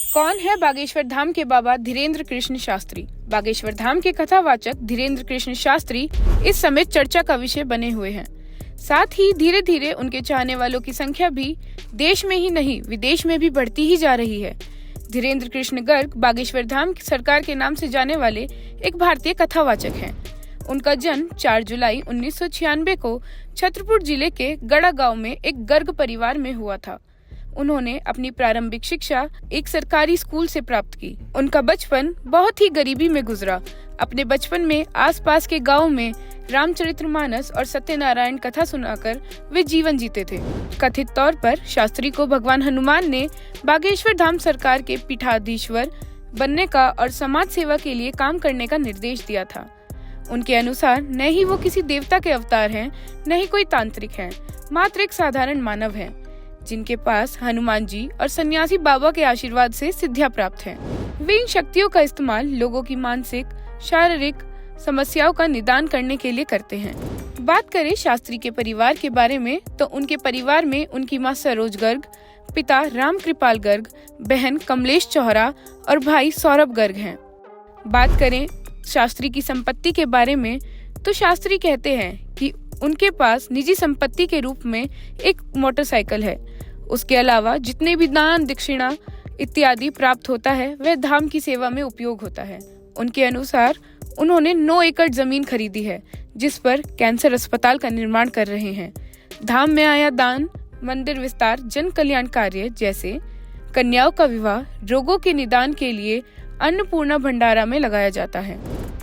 कौन है बागेश्वर धाम के बाबा धीरेन्द्र कृष्ण शास्त्री? बागेश्वर धाम के कथावाचक धीरेन्द्र कृष्ण शास्त्री इस समय चर्चा का विषय बने हुए हैं। साथ ही धीरे धीरे उनके चाहने वालों की संख्या भी देश में ही नहीं विदेश में भी बढ़ती ही जा रही है। धीरेन्द्र कृष्ण गर्ग बागेश्वर धाम सरकार के नाम से जाने वाले एक भारतीय कथावाचक हैं। उनका जन्म 4 जुलाई 1996 को छतरपुर जिले के गड़ा गांव में एक गर्ग परिवार में हुआ था। उन्होंने अपनी प्रारंभिक शिक्षा एक सरकारी स्कूल से प्राप्त की। उनका बचपन बहुत ही गरीबी में गुजरा। अपने बचपन में आसपास के गांव में रामचरितमानस और सत्यनारायण कथा सुनाकर वे जीवन जीते थे। कथित तौर पर शास्त्री को भगवान हनुमान ने बागेश्वर धाम सरकार के पीठाधीश्वर बनने का और समाज सेवा के लिए काम करने का निर्देश दिया था। उनके अनुसार न ही वो किसी देवता के अवतार हैं, न ही कोई तांत्रिक हैं, मात्र एक साधारण मानव हैं, जिनके पास हनुमान जी और सन्यासी बाबा के आशीर्वाद से सिद्धियां प्राप्त हैं। वे इन शक्तियों का इस्तेमाल लोगों की मानसिक, शारीरिक समस्याओं का निदान करने के लिए करते हैं। बात करें शास्त्री के परिवार के बारे में तो उनके परिवार में उनकी मां सरोज गर्ग, पिता राम कृपाल गर्ग, बहन कमलेश चौहरा और भाई सौरभ गर्ग हैं। बात करें शास्त्री की संपत्ति के बारे में तो शास्त्री कहते हैं कि उनके पास निजी संपत्ति के रूप में एक मोटरसाइकिल है। उसके अलावा जितने भी दान दक्षिणा इत्यादि प्राप्त होता है वह धाम की सेवा में उपयोग होता है। उनके अनुसार उन्होंने 9 एकड़ जमीन खरीदी है, जिस पर कैंसर अस्पताल का निर्माण कर रहे हैं। धाम में आया दान, मंदिर विस्तार, जन कल्याण कार्य जैसे कन्याओं का विवाह, रोगों के निदान के लिए अन्नपूर्णा भंडारा में लगाया जाता है।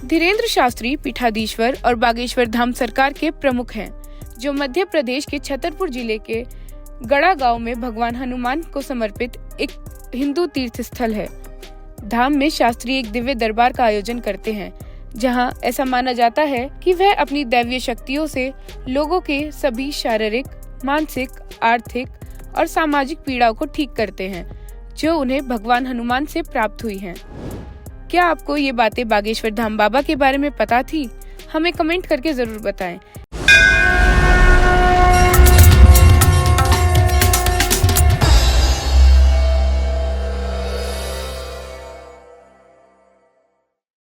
धीरेन्द्र शास्त्री पीठाधीश्वर और बागेश्वर धाम सरकार के प्रमुख हैं, जो मध्य प्रदेश के छतरपुर जिले के गड़ा गांव में भगवान हनुमान को समर्पित एक हिंदू तीर्थ स्थल है। धाम में शास्त्री एक दिव्य दरबार का आयोजन करते हैं, जहां ऐसा माना जाता है कि वह अपनी दैवीय शक्तियों से लोगों के सभी शारीरिक, मानसिक, आर्थिक और सामाजिक पीड़ाओं को ठीक करते हैं, जो उन्हें भगवान हनुमान से प्राप्त हुई हैं। क्या आपको ये बातें बागेश्वर धाम बाबा के बारे में पता थी? हमें कमेंट करके जरूर बताएं।